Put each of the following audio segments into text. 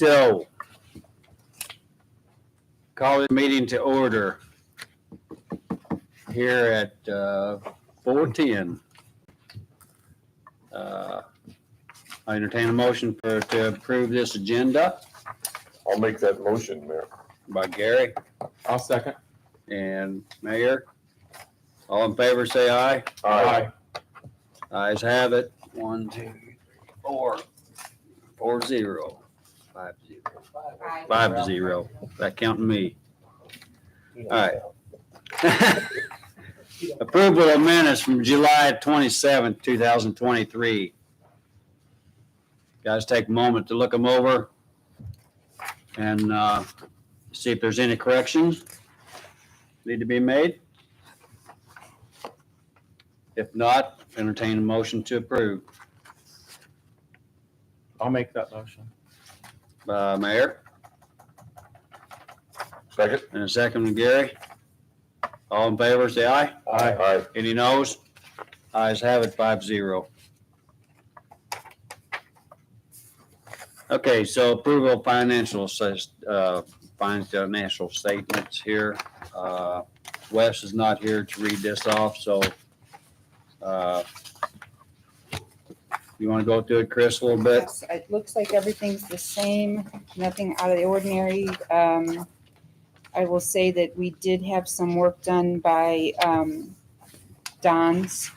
So, call the meeting to order here at 4:10. I entertain a motion to approve this agenda I'll make that motion, Mayor. by Gary I'll second. and Mayor. All in favor, say aye. Aye. Ayes have it. 1, 2, 3, 4. 4-0. 5-0. 5-0. That counting me. All right. Approval of minutes from July 27th, 2023. Guys, take a moment to look them over and see if there's any corrections need to be made. If not, entertain a motion to approve. I'll make that motion. Mayor, Second? and a second from Gary. All in favor, say aye. Aye. Any noes? Ayes have it, 5-0. Okay, so approval of financial statements here. Wes is not here to read this off, so you want to go through it, Chris, a little bit? Yes, it looks like everything's the same, nothing out of the ordinary. I will say that we did have some work done by Don's,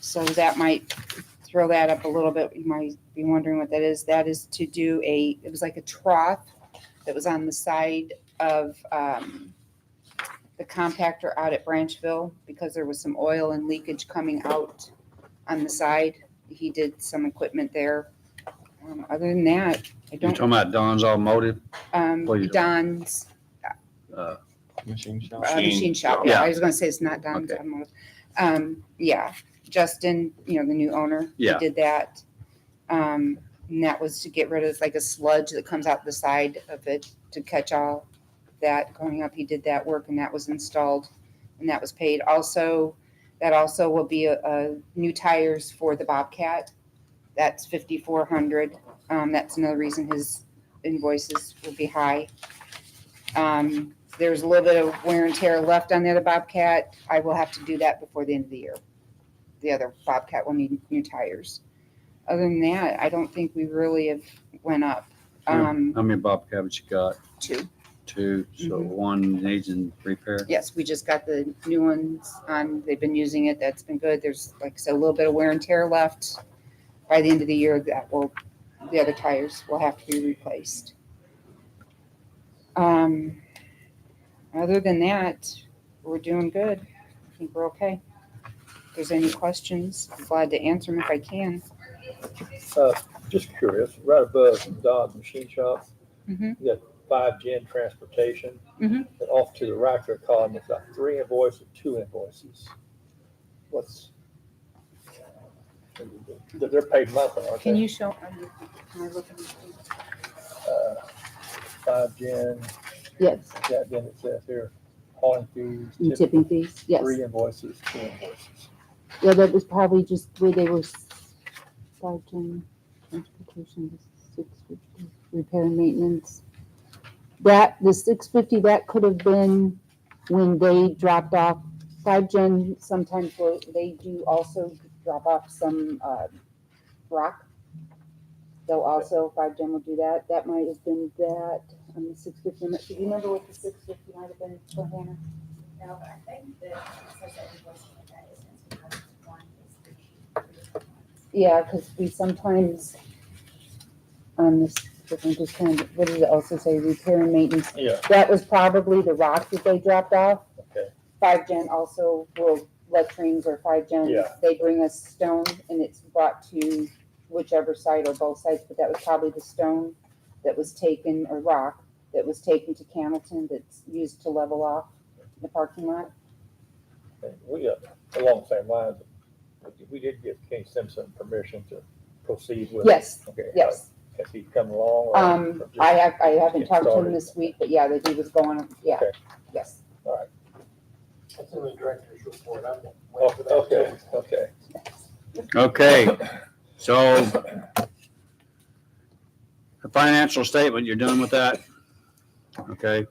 so that might throw that up a little bit. You might be wondering what that is. That is to do it was like a trough that was on the side of the compactor out at Branchville because there was some oil and leakage coming out on the side. He did some equipment there. Other than that, I You're don't. talking about Don's Automotive? What are you doing? Don's Machine shop. machine shop. Yeah. Yeah, I was going to say it's not Don's Okay. Automotive. Yeah, Justin, the new owner, Yeah. he did that. And that was to get rid of like a sludge that comes out the side of it to catch all that going up. He did that work and that was installed and that was paid. Also, that also will be a new tires for the Bobcat. That's $5,400. That's another reason his invoices will be high. There's a little bit of wear and tear left on the other Bobcat. I will have to do that before the end of the year. The other Bobcat will need new tires. Other than that, I don't think we really have went up. How many Bobcats you got? 2. 2, so Mhm. one needs in repair. Yes, we just got the new ones on. They've been using it. That's been good. There's, like I said, a little bit of wear and tear left. By the end of the year, the other tires will have to be replaced. Other than that, we're doing good. I think we're okay. If there's any questions, I'm glad to answer them if I can. Just curious, right above Don's Machine Shop, Mhm. you got 5 Gen Transportation. Mhm. And off to the right of the column, it's got 3 invoices, 2 invoices. They're paid monthly, aren't Can they? you show, can I look at these? 5 Gen, Yes, yeah, then it says here, hauling fees, and tipping fees, yes. 3 invoices, 2 invoices. Yeah, that was probably just where they were, 5 Gen transportation, 650, repair and maintenance. That, the 650, that could have been when they dropped off, 5 Gen sometimes they do also drop off some rock. They'll also, 5 Gen will do that. That might have been that on the 650. Do you remember what the 650 might have been for Hannah? No, but I think that it says that invoice like that isn't because one is 3. Yeah, because we sometimes, on this, I'm just kind of, what does it also say, repair and maintenance? Yeah, That was probably the rock that they dropped off. okay. 5 Gen also will, latrines or 5 Gen, Yeah. they bring us stone and it's brought to whichever side or both sides, but that was probably the stone that was taken, or rock, that was taken to Camilton that's used to level off the parking lot. And we, along the same lines, we did give Kenny Simpson permission to proceed with. Yes, Okay. yes. Has he come along? or just I haven't get talked to him started? this week, but yeah, that he was going, yeah, Okay. yes. That's in the director's report. I'm Oh, waiting for that. okay, okay. Okay, so The financial statement, you're done with that? Okay.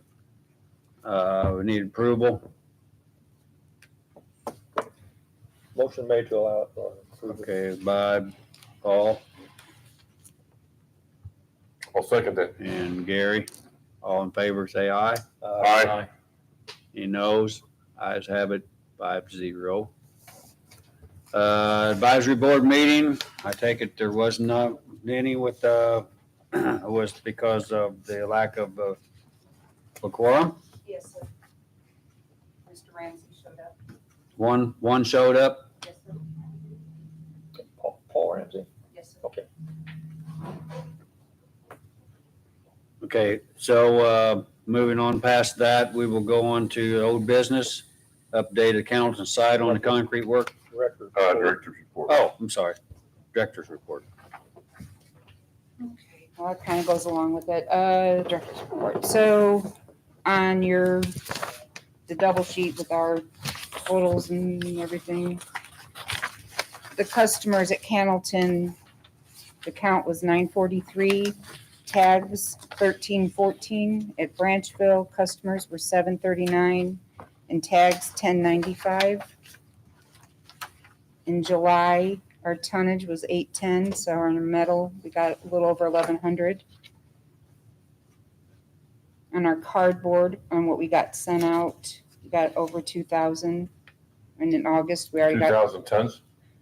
We need approval. Motion made to allow it or approve it. Okay, by Paul I'll second that. and Gary. All in favor, say aye. Aye. Any noes? Ayes have it, 5-0. Advisory board meeting, I take it there was not any with, it was because of the lack of quorum. Yes, sir. Mr. Ramsey showed up. One showed up. Yes, sir. Paul Ramsey, Yes, sir. okay. Okay, so moving on past that, we will go on to old business. Update accounts and site on the concrete work. Director. Director's report. Oh, I'm sorry. Director's report. Okay, well, it kind of goes along with it. Director's report. So on the double sheet with our totals and everything, the customers at Cannleton, the count was 943, tags 1314. At Branchville, customers were 739 and tags 1095. In July, our tonnage was 810, so on our metal, we got a little over 1,100. On our cardboard, on what we got sent out, we got over 2,000. And in August, we already got, 2,000 tons?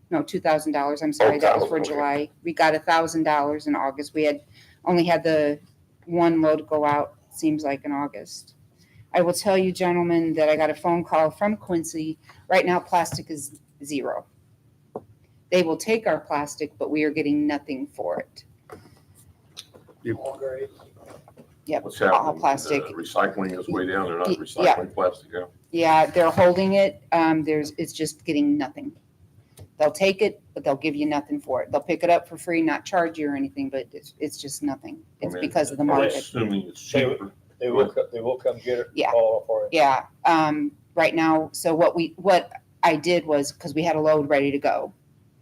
no, $2,000, I'm sorry, that was for 1,000, okay. July. We got $1,000 in August. We only had the one load go out, seems like in August. I will tell you, gentlemen, that I got a phone call from Quincy. Right now, plastic is zero. They will take our plastic, but we are getting nothing for it. All grades. Yep, What's all happening? plastic. Recycling is way down. They're not Yeah. recycling plastic out. Yeah, they're holding it. It's just getting nothing. They'll take it, but they'll give you nothing for it. They'll pick it up for free, not charge you or anything, but it's just nothing. It's because of the market. Assuming it's cheaper. They will come get it. Yeah. Call for it. Yeah, right now, so what I did was, because we had a load ready to go,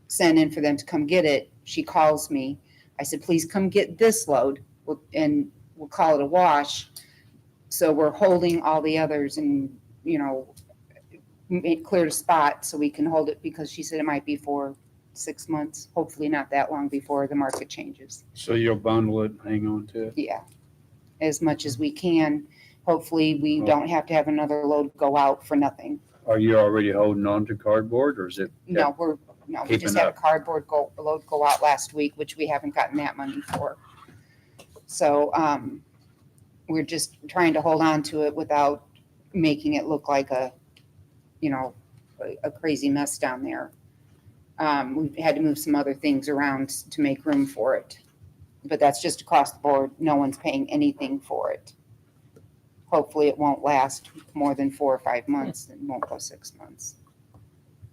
sent in for them to come get it. She calls me. I said, please come get this load and we'll call it a wash. So we're holding all the others and, clear a spot so we can hold it, because she said it might be for 6 months, hopefully not that long before the market changes. So you'll bundle it, hang on to it? Yeah, as much as we can. Hopefully, we don't have to have another load go out for nothing. Are you already holding on to cardboard or is it? No, we Keeping just had a up. cardboard load go out last week, which we haven't gotten that money for. So, we're just trying to hold on to it without making it look like a crazy mess down there. We've had to move some other things around to make room for it. But that's just across the board. No one's paying anything for it. Hopefully it won't last more than 4 or 5 months. It won't go 6 months.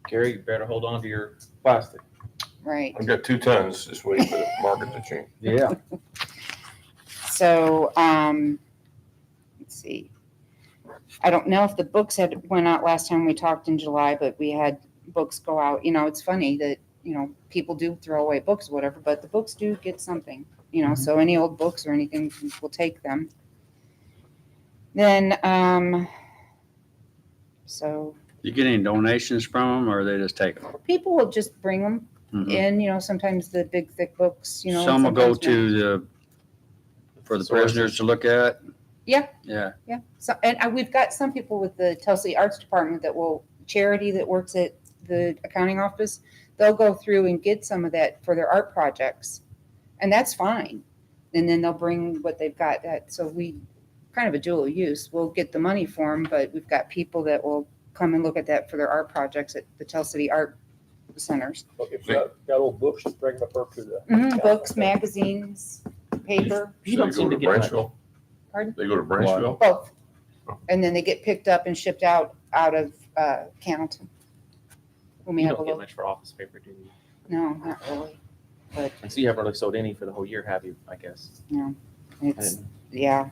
Gary, you better hold on to your plastic. Right. I've got 2 tons, just waiting for the market to change. Yeah. So, let's see. I don't know if the books went out last time we talked in July, but we had books go out. It's funny that, people do throw away books or whatever, but the books do get something, so any old books or anything, we'll take them. Then, so You get any donations from them or they just take them? people will just bring them Mhm. in, sometimes the big thick books, Some will go sometimes to for the prisoners to look at? Yeah. Yeah. Yeah, so, and we've got some people with the Telsey Arts Department charity that works at the accounting office, they'll go through and get some of that for their art projects, and that's fine. And then they'll bring what they've got, so we, kind of a dual use, we'll get the money for them, but we've got people that will come and look at that for their art projects at the Telsey Art Centers. Look, if you got old books, just bring them up to the. Books, magazines, paper, You don't So seem they to go get to much. Branchville? Pardon? They go to Branchville? both. And then they get picked up and shipped out of Cannleton. When we You have a don't get little, much for office paper, do you? no, not really. And so you haven't really sold any for the whole year, have you, I guess? I It's, didn't- yeah.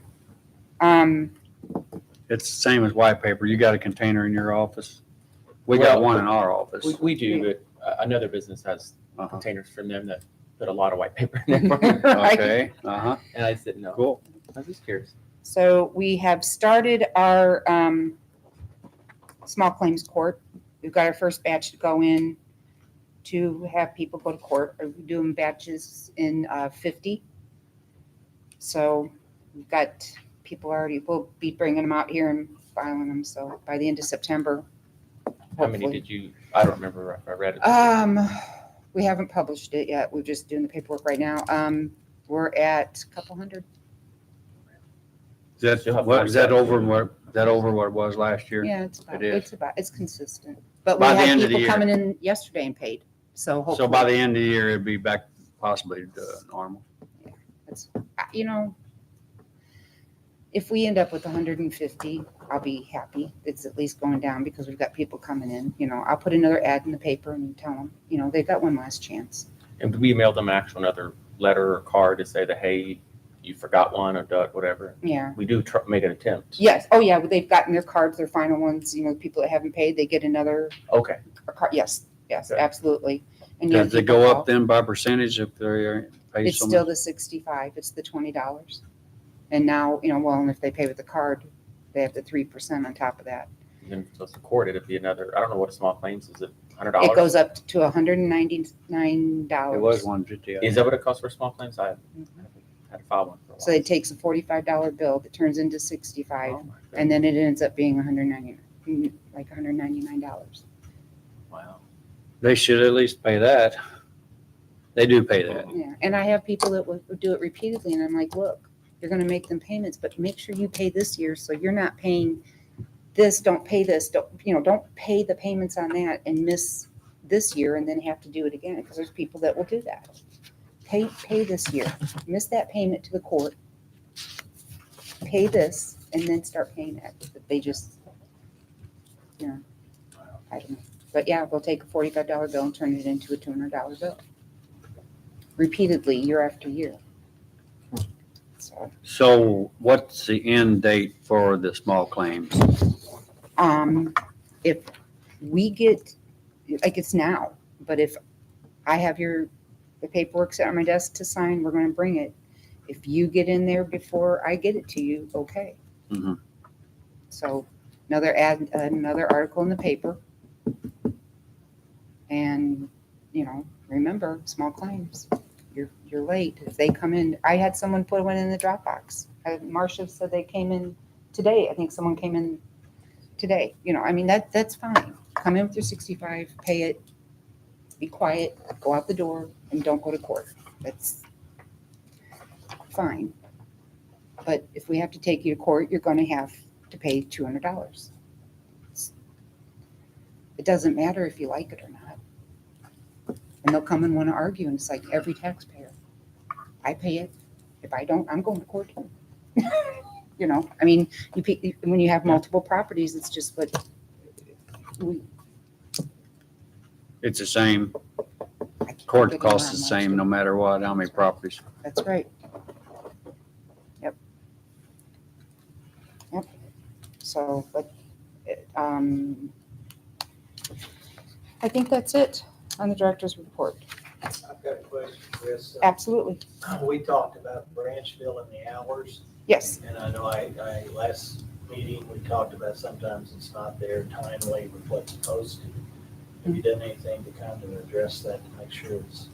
It's the same as white paper. You got a container in your office? We got Well, one in our office. We do, but another business has Uh-huh. containers from them that put a lot of white paper in there for me. Okay, uh-huh, And I said, no. cool. I was just curious. So we have started our small claims court. We've got our first batch to go in to have people go to court. We're doing batches in 50. So we've got people already, we'll be bringing them out here and filing them. So by the end of September. How many hopefully. did you, I don't remember if I read it. We haven't published it yet. We're just doing the paperwork right now. We're at a couple hundred. Is You'll that, have what, is that 47. over what, is that over what it was last year? Yeah, It is. it's consistent. But we By the had end of the people year. coming in yesterday and paid. So hopefully. So by the end of the year, it'd be back possibly to normal. It's, you know, if we end up with 150, I'll be happy. It's at least going down because we've got people coming in. You know, I'll put another ad in the paper and tell them, you know, they've got one last chance. And we mailed them actual another letter or card to say that, hey, you forgot one or whatever. Yeah. We do make an attempt. Yes. Oh, yeah. They've gotten their cards, their final ones. You know, people that haven't paid, they get another Okay. card. Yes. Yes. Okay. Absolutely. And you have Does it people go call. up then by percentage if they're paid It's so still much? the 65. It's the $20. And now, you know, well, and if they pay with the card, they have the 3% on top of that. And then if it's the court, it'd be another, I don't know what a small claims is. It $100? It goes up to $199. It was 150. Is that what it costs for small claims? I had to file one for a while. So it takes a $45 bill that turns into 65, Oh, my and then it ends up being like $199. Wow. They should at least pay that. They do pay that. Yeah, and I have people that would do it repeatedly, and I'm like, look, you're gonna make them payments, but make sure you pay this year, so you're not paying this, don't pay this, don't pay the payments on that and miss this year and then have to do it again, because there's people that will do that. Pay this year, miss that payment to the court, pay this, and then start paying that. But they just, you know, I don't know. But yeah, they'll take a $45 bill and turn it into a $200 bill. Repeatedly, year after year. So what's the end date for the small claims? If we get, like it's now, but if I have the paperwork set on my desk to sign, we're gonna bring it. If you get in there before I get it to you, okay. Mhm. So another article in the paper. And, you know, remember, small claims, you're late. If they come in, I had someone put one in the Dropbox. Marcia said they came in today. I think someone came in today. You know, I mean, that's fine. Come in with your 65, pay it, be quiet, go out the door, and don't go to court. That's fine. But if we have to take you to court, you're going to have to pay $200. It doesn't matter if you like it or not. And they'll come and want to argue, and it's like every taxpayer. I pay it. If I don't, I'm going to court. You know, I mean, when you have multiple properties, it's just what It's the same, I can't court get costs the around same that. no matter what, how many properties. That's right. Yep. Yep. So, but, I think that's it on the director's report. I've got a question, Chris. Absolutely. We talked about Branchville and the hours, Yes. and I know last meeting, we talked about sometimes it's not there timely with what's posted. Have you done anything to kind of address that, to make sure it's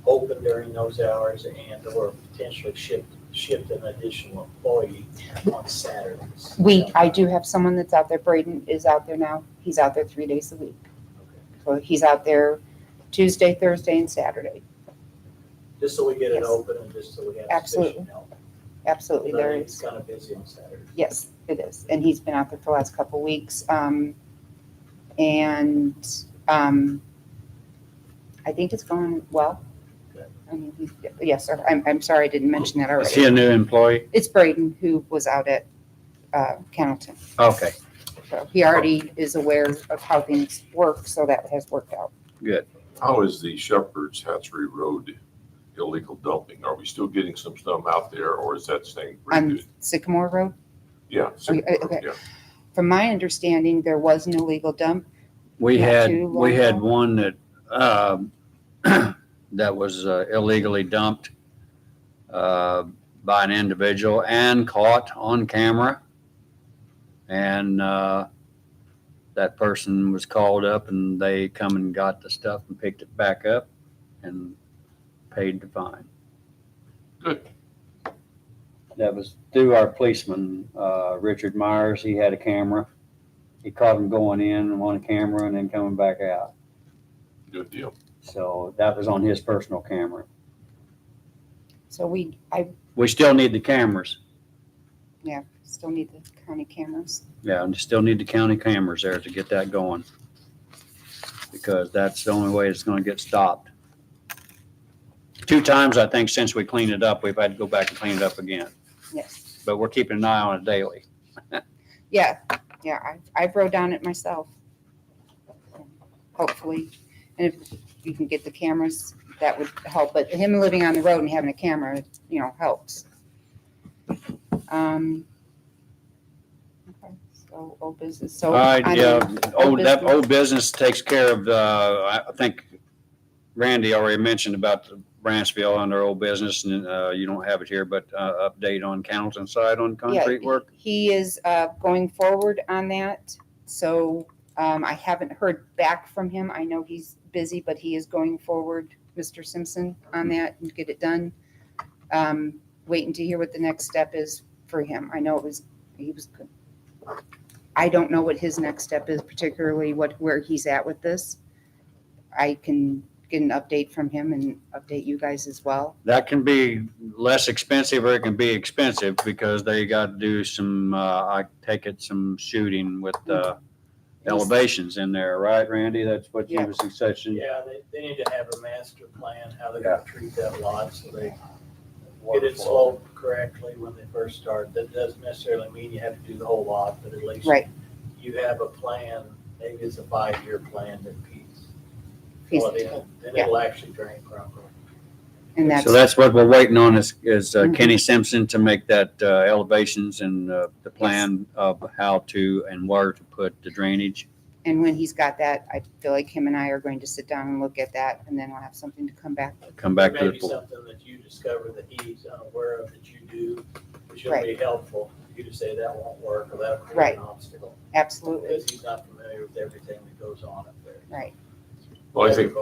open during those hours and or potentially shift an additional employee on Saturdays? I do have someone that's out there. Braden is out there now. He's out there 3 days a week. So he's out there Tuesday, Thursday, and Saturday. Just so we get it Yes. open and just so we have Absolutely. sufficient help. Absolutely, there It's is. kind of busy on Saturday. Yes, it is. And he's been out there for the last couple of weeks. I think it's going well. Good. I mean, yes, sir. I'm sorry I didn't mention that Is he a already. new employee? It's Braden who was out at Cannleton. Okay, So he already is aware of how things work, so that has worked out. good. How is the Shepherd's Hatchery Road illegal dumping? Are we still getting some stuff out there, or is that staying pretty On good? Sycamore Road, Yeah. okay. Yeah. from my understanding, there was no legal dump. We Not had, too long we had ago. one that, that was illegally dumped by an individual and caught on camera. And that person was called up and they come and got the stuff and picked it back up and paid the fine. Good. That was through our policeman, Richard Myers. He had a camera. He caught him going in on a camera and then coming back out. Good deal. So that was on his personal camera. So we We still need the cameras. still need the county cameras. Yeah, and still need the county cameras there to get that going. Because that's the only way it's gonna get stopped. 2 times, I think, since we cleaned it up, we've had to go back and clean it up again. Yes. But we're keeping an eye on it daily. Yeah, I've wrote down it myself. Hopefully, and if you can get the cameras, that would help, but him living on the road and having a camera, helps. Okay, so old business, so. All right, on yeah, the that business- old business takes care of, I think Randy already mentioned about the Branchville under old business, and you don't have it here, but update on Cannleton side on concrete work? He is going forward on that, so I haven't heard back from him. I know he's busy, but he is going forward, Mr. Simpson, on that and get it done. Waiting to hear what the next step is for him. I know he was good. I don't know what his next step is, particularly where he's at with this. I can get an update from him and update you guys as well. That can be less expensive or it can be expensive because they got to do some, I take it, some shooting with elevations in there, right, Randy? That's what you Yeah. was suggesting? Yeah, they need to have a master plan, how they're gonna treat that lot, so they get it sloped correctly when they first start. That doesn't necessarily mean you have to do the whole lot, but at least Right. you have a plan, maybe it's a 5-year plan that feeds. He's- Well, then it'll actually drain properly. And So that's what we're waiting on is Mhm. Kenny Simpson to make that elevations and the plan of how to and where to put the drainage. and when he's got that, I feel like him and I are going to sit down and look at that, and then we'll have something to come back with. Come back to Maybe the board. something that you discover that he's unaware of that you do, which will be helpful. You to say that won't work or that'll create Right. an obstacle. Absolutely, Because he's not familiar with everything that goes on up there. right. Well, I think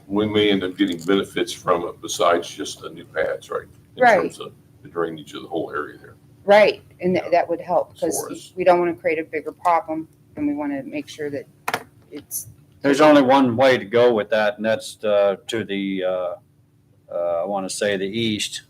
we may end up getting benefits from it besides just the new pads, right? In Right. terms of the drainage of the whole area there. Right, and that would help, For because us. we don't want to create a bigger problem, and we want to make sure that it's, There's only one way to go with that, and that's to the, I want to say the east.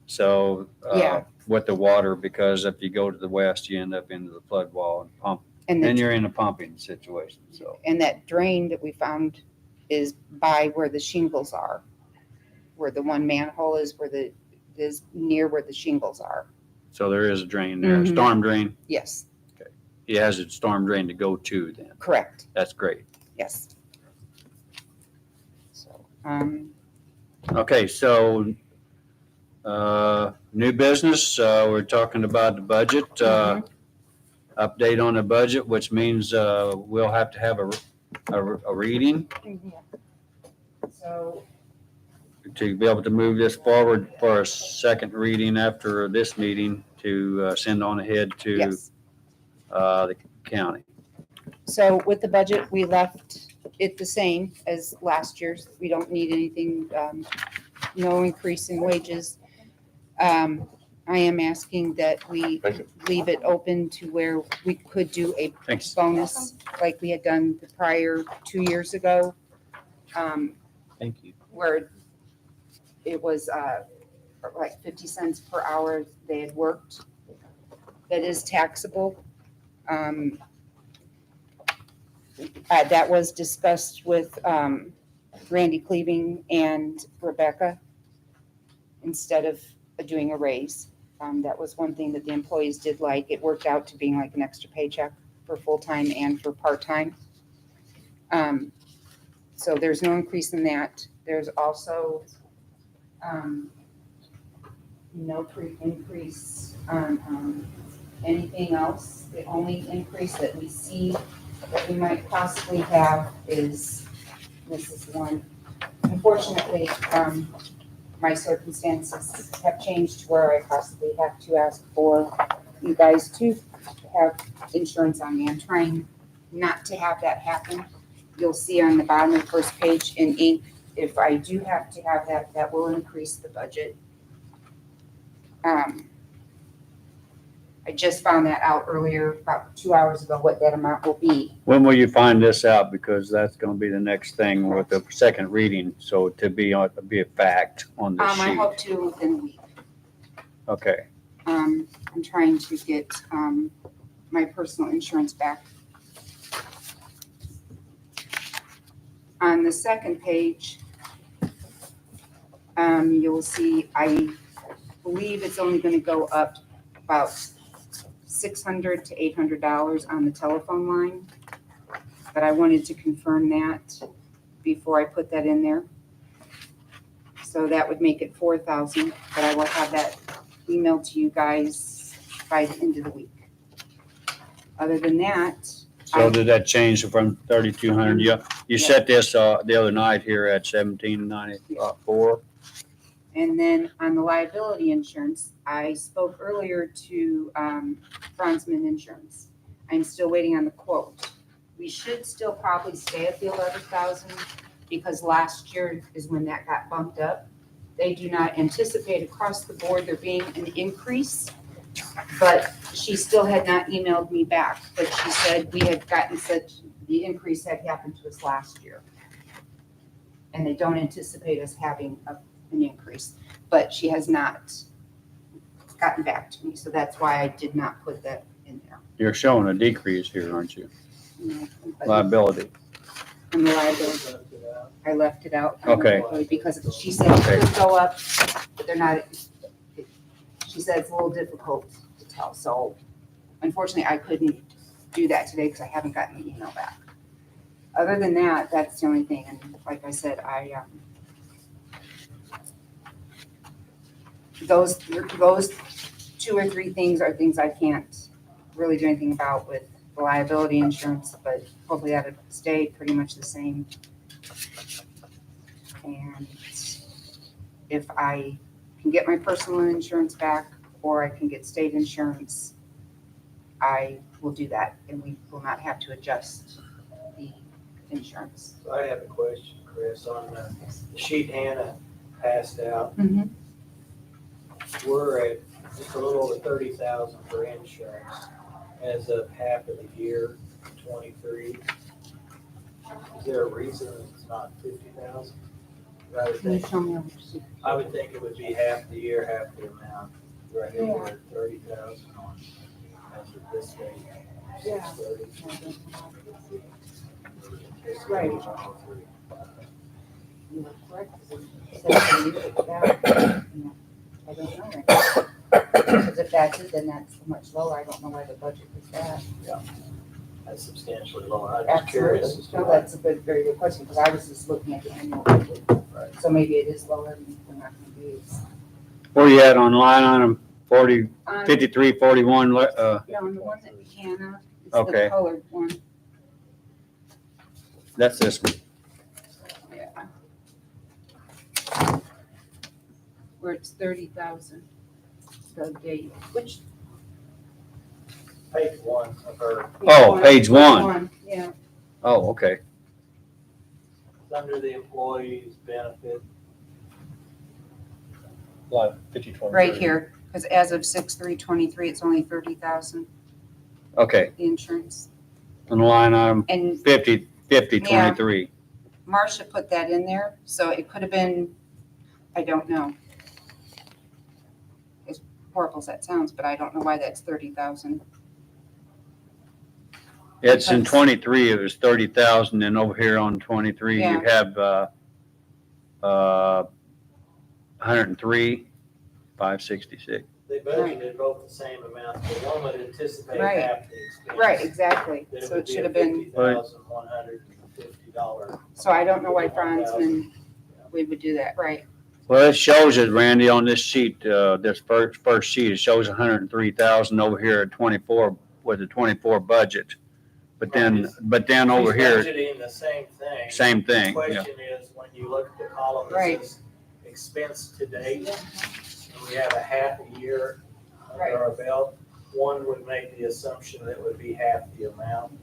So, Yeah. with the water, because if you go to the west, you end up into the flood wall and pump, and then the, you're in a pumping situation, so. and that drain that we found is by where the shingles are, where the one manhole is, is near where the shingles are. So there is a drain there, Mhm. storm drain. Yes, He has a storm drain to go to then. correct, That's great. yes. So, Okay, so, new business, we're talking about the budget, update on the budget, which means, we'll have to have a reading So, to be able to move this forward for a second reading after this meeting to, send on ahead to, yes. the county. So with the budget, we left it the same as last year's. We don't need anything, no increase in wages. I am asking that we Thank you. leave it open to where we could do a Thanks. bonus like we had done the prior 2 years ago. Thank you. Where it was like 50 cents per hour they had worked. That is taxable. That was discussed with Randy Cleaving and Rebecca instead of doing a raise. That was one thing that the employees did like. It worked out to being like an extra paycheck for full-time and for part-time. So there's no increase in that. There's also no increase on anything else. The only increase that we see that we might possibly have is, this is one, unfortunately, my circumstances have changed to where I possibly have to ask for you guys to have insurance on me. I'm trying not to have that happen. You'll see on the bottom of the first page in ink, if I do have to have that, that will increase the budget. I just found that out earlier, about 2 hours ago, what that amount will be. When will you find this out? Because that's gonna be the next thing with the second reading, so to be a fact on this I sheet. hope to within a week. Okay, I'm trying to get, my personal insurance back. On the second page, you'll see, I believe it's only gonna go up about $600 to $800 on the telephone line. But I wanted to confirm that before I put that in there. So that would make it 4,000, but I will have that emailed to you guys by the end of the week. Other than that, so did that change from 3,200? You Yeah. set this, the other night here at 1794? and then on the liability insurance, I spoke earlier to Franzman Insurance. I'm still waiting on the quote. We should still probably stay at the 11,000 because last year is when that got bumped up. They do not anticipate across the board there being an increase, but she still had not emailed me back. But she said we had gotten the increase had happened to us last year. And they don't anticipate us having an increase, but she has not gotten back to me. So that's why I did not put that in there. You're showing a decrease here, aren't you? But Liability. on the liability, I left it out. Okay. Because she said it could go up, but they're not, she said it's a little difficult to tell. So unfortunately, I couldn't do that today because I haven't gotten the email back. Other than that, that's the only thing. And like I said, those 2 or 3 things are things I can't really do anything about with the liability insurance, but hopefully that'll stay pretty much the same. And if I can get my personal insurance back or I can get state insurance, I will do that and we will not have to adjust the insurance. So I have a question, Chris, on the sheet Hannah passed out. Mhm. We're at just a little over 30,000 for insurance as of half of the year, 23. Is there a reason it's not 50,000? I would Can you think, show me on your sheet? I would think it would be half the year, half the amount. Right here, we're at 30,000 on, as of this date. Yeah. 6:30. Right. You are correct. It says you put that. I don't know. Because if that's it, then that's much lower. I don't know why the budget is that. That's substantially lower. I'm just curious. as to No, why. that's a very good question, because I was just looking at the annual budget. Right. So maybe it is lower than we're not gonna use. Where you at on line item 40, On 53, 41? Yeah, on the one that Hannah, it's the Okay. colored one. That's this one. Yeah. Where it's 30,000. The date, which. Page 1 of her, Oh, page one. Yeah, Oh, okay. it's under the employees benefit. Line 5023. right here, because as of 6/3/23, it's only 30,000, Okay. the insurance. On line item And 50, 23. Marcia put that in there, so it could have been, I don't know. As horrible as that sounds, but I don't know why that's 30,000. It's in Because- 23, it was 30,000, and over here on 23, you have 103, 566. They budgeted both the same amount. The one would anticipate Right. half the expense. Right, exactly, Then so would it be should a have been, $50,150. so I don't know why Franzman, we would do that, right? Well, it shows it, Randy, on this sheet, this first sheet, it shows 103,000 over here at 24, with the 24 budget. but then over He's here, budgeting the same thing. same thing, The yeah. question is, when you look at the column that Right. says expense to date, and we have a half a year Right. under our belt, one would make the assumption that it would be half the amount.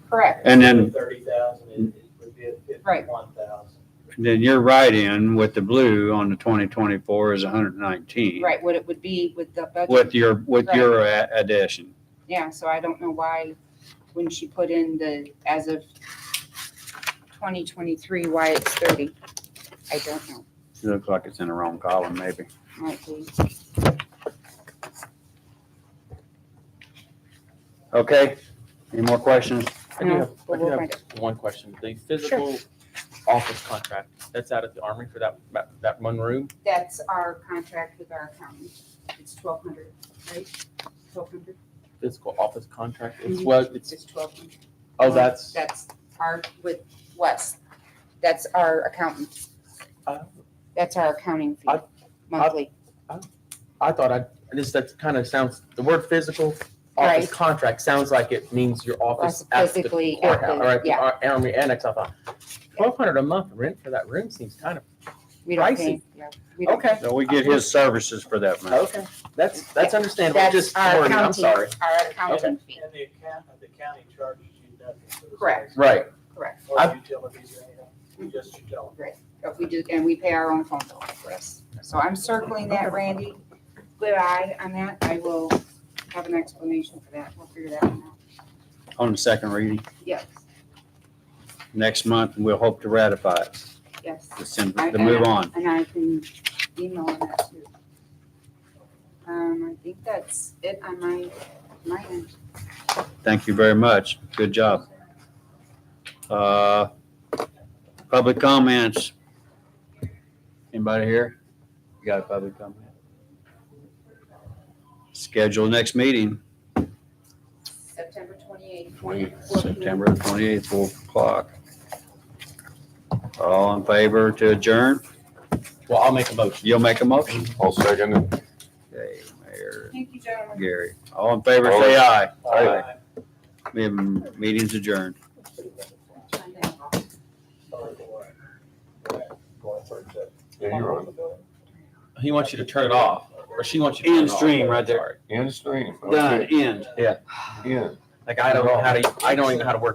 Correct. And then, 30,000, it would be at Right. 51,000. then your write-in with the blue on the 2024 is 119. Right, what it would be with the budget. With your addition. Yeah, so I don't know why, when she put in the, as of 2023, why it's 30. I don't know. It looks like it's in the wrong column, maybe. Might be. Okay, any more questions? I do No, have, but we'll I find do have one question. The physical office contract, that's out at the Armory for that one room? That's our contract with our accountant. It's 1,200, right? 1,200? Physical office contract? It's Mhm. what, it's, It's 1,200. oh, that's, That's our, with Wes. That's our accountant. Uh, That's our accounting fee, I- monthly. I thought that kind of sounds, the word physical Right. office contract sounds like it means your office at the Physically at courthouse, the- or at the yeah. Armory Annex. I thought, $1,200 a month rent for that room seems kind of, We don't pricey. pay, yeah. We don't okay, So we get his services for that money. okay. That's understandable, That's just our wording, I'm accounting, sorry. our accounting fee. And the county charges you nothing for the Correct. service. Right. Correct. Or I- utilities or anything, just utilities. But we do, and we pay our own phone bill for us. So I'm circling that, Randy. Good eye on that. I will have an explanation for that. We'll figure that one out. On the second reading, Yes, next month, we'll hope to ratify it, yes. to move on. And I can email on that too. I think that's it on my end. Thank you very much. Good job. Public comments. Anybody here? You got a public comment? Schedule next meeting, September 28th. September 28th, 4 o'clock. All in favor to adjourn? Well, I'll make a motion. You'll make a motion? I'll second it. Okay, Mayor Thank you, gentlemen. Gary. All in favor, say aye. Aye. We have meetings adjourned. Yeah, you're on. He wants you to turn it off, or she wants you to turn End it off. stream right there. Sorry. End stream. Done, Okay. end. End. Like, I don't know how to work